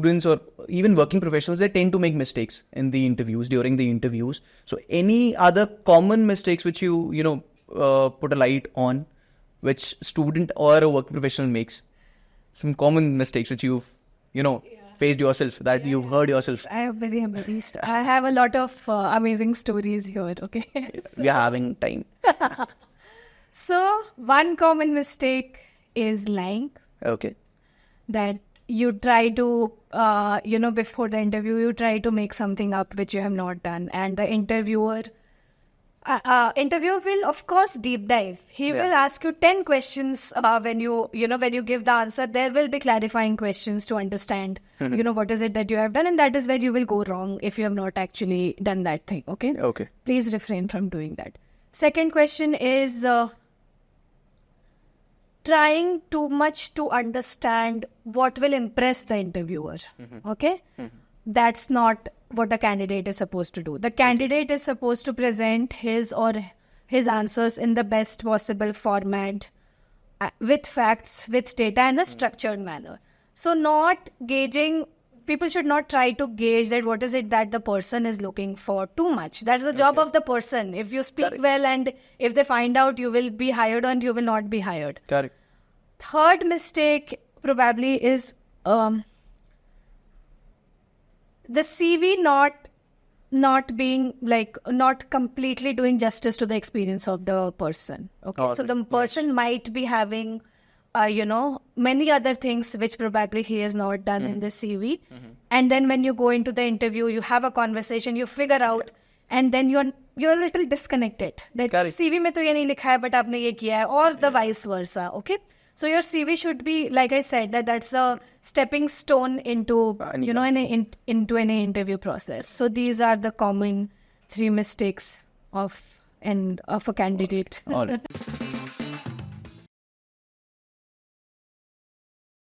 students or even working professionals, they tend to make mistakes in the interviews, during the interviews. So any other common mistakes which you put a light on, which student or a working professional makes? Some common mistakes which you've, faced yourself, that you've heard yourself. I am very amazed. I have a lot of amazing stories here, okay? We are having time. So, one common mistake is lying. Okay. That you try to, before the interview, you try to make something up which you have not done. And the interviewer will, of course, deep dive. He will ask you 10 questions when you give the answer. There will be clarifying questions to understand, what is it that you have done. And that is where you will go wrong if you have not actually done that thing, okay? Okay. Please refrain from doing that. Second question is trying too much to understand what will impress the interviewer, okay? That's not what a candidate is supposed to do. The candidate is supposed to present his answers in the best possible format, with facts, with data, in a structured manner. So not gauging, people should not try to gauge that what is it that the person is looking for too much. That's the job of the person. If you speak well and if they find out, you will be hired and you will not be hired. Correct. Third mistake probably is the CV not being not completely doing justice to the experience of the person. Okay, so the person might be having many other things which probably he has not done in the CV. And then when you go into the interview, you have a conversation, you figure out, and then you're a little disconnected. That CV में तो ये नहीं लिखा है, but आपने ये किया है, or the vice versa. Okay. So your CV should be, like I said, that's a stepping stone into, into any interview process. So these are the common 3 mistakes of a candidate. All right.